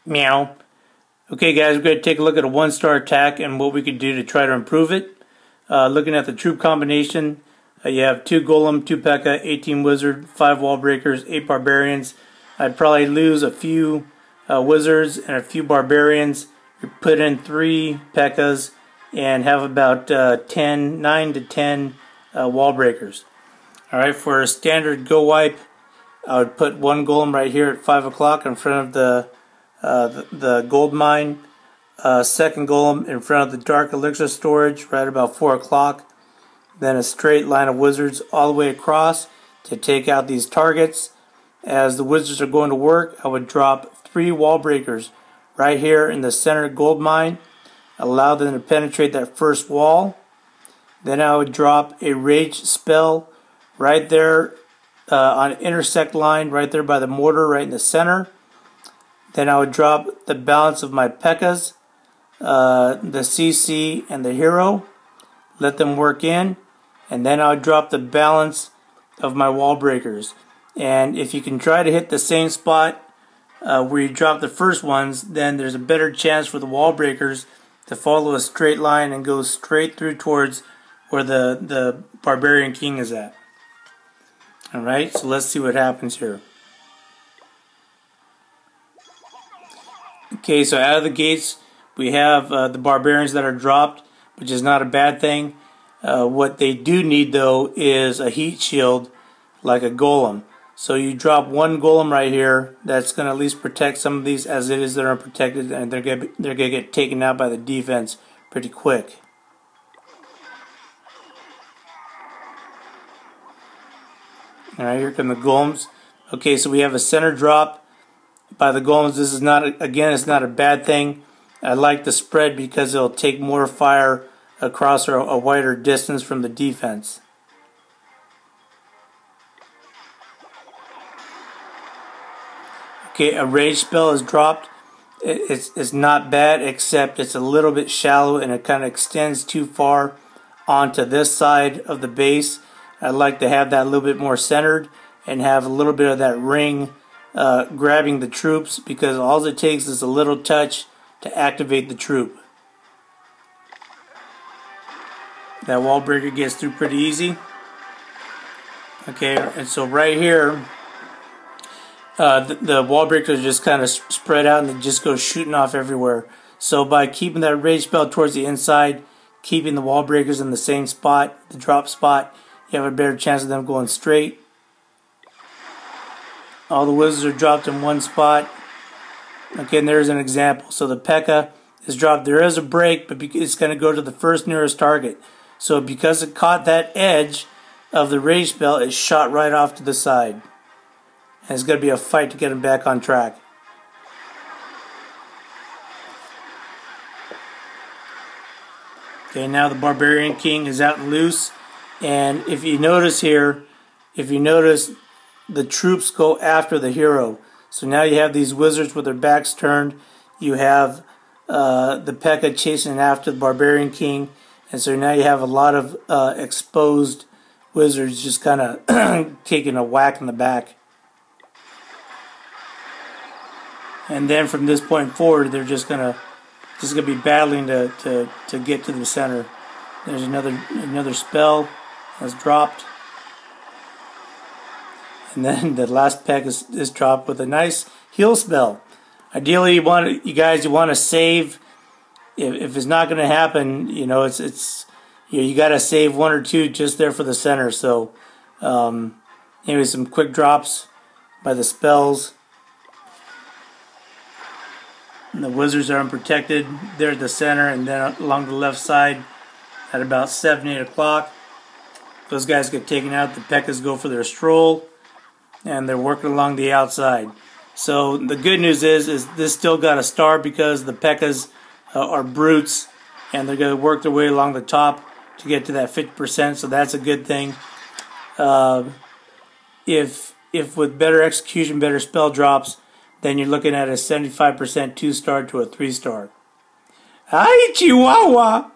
Meow. Okay guys, we're going to take a look at a one-star attack and what we could do to try to improve it. Looking at the troop combination, you have 2 Golem, 2 P.E.K.K.A, 18 Wizard, 5 Wall Breakers, 8 Barbarians. I'd probably lose a few Wizards and a few Barbarians. You put in 3 P.E.K.K.As and have about 9 to 10 Wall Breakers. Alright, for a standard Go Wipe, I would put 1 Golem right here at 5 o'clock in front of the gold mine, 2nd Golem in front of the dark elixir storage right about 4 o'clock, then a straight line of wizards all the way across to take out these targets. As the wizards are going to work, I would drop 3 wall breakers right here in the center gold mine, allow them to penetrate that first wall. Then I would drop a rage spell right there on intersect line right there by the mortar right in the center. Then I would drop the balance of my P.E.K.K.As, the CC and the hero, let them work in, and then I would drop the balance of my wall breakers. And if you can try to hit the same spot where you drop the first ones, then there's a better chance for the wall breakers to follow a straight line and go straight through towards where the Barbarian King is at. Alright, so let's see what happens here. Okay, so out of the gates we have the Barbarians that are dropped, which is not a bad thing. What they do need though is a heat shield like a Golem. So you drop 1 Golem right here that's going to at least protect some of these, as it is they're unprotected and they're going to get taken out by the defense pretty quick. Alright, here come the Golems. Okay, so we have a center drop by the Golems. This is not, again, it's not a bad thing. I like the spread because it'll take more fire across a wider distance from the defense. Okay, a rage spell is dropped. It's not bad, except it's a little bit shallow and it kind of extends too far onto this side of the base. I'd like to have that a little bit more centered and have a little bit of that ring grabbing the troops, because all it takes is a little touch to activate the troop. That wall breaker gets through pretty easy. Okay, and so right here, the wall breakers just kind of spread out and they just go shooting off everywhere. So by keeping that rage spell towards the inside, keeping the wall breakers in the same spot, the drop spot, you have a better chance of them going straight. All the wizards are dropped in one spot. Okay, and there's an example. So the P.E.K.K.A is dropped. There is a break, but it's going to go to the first nearest target. So because it caught that edge of the rage spell, it shot right off to the side. And it's going to be a fight to get him back on track. Okay, now the Barbarian King is out and loose. And if you notice here, the troops go after the hero. So now you have these wizards with their backs turned. You have the P.E.K.K.A chasing after the Barbarian King. And so now you have a lot of exposed wizards just kind of taking a whack in the back. And then from this point forward, they're just gonna be battling to get to the center. There's another spell that's dropped. And then the last P.E.K.K.A is dropped with a nice heal spell. Ideally, you want to save. If it's not going to happen, you know, you got to save 1 or 2 just there for the center. So, anyway, some quick drops by the spells. And the wizards are unprotected. They're at the center, and then along the left side at about 7, 8 o'clock, those guys get taken out. The P.E.K.K.As go for their stroll, and they're working along the outside. So the good news is this still got a star because the P.E.K.K.As are brutes, and they're going to work their way along the top to get to that 50%. So that's a good thing. If with better execution, better spell drops, then you're looking at a 75% 2-star to a 3-star. Hi, Chihuahua!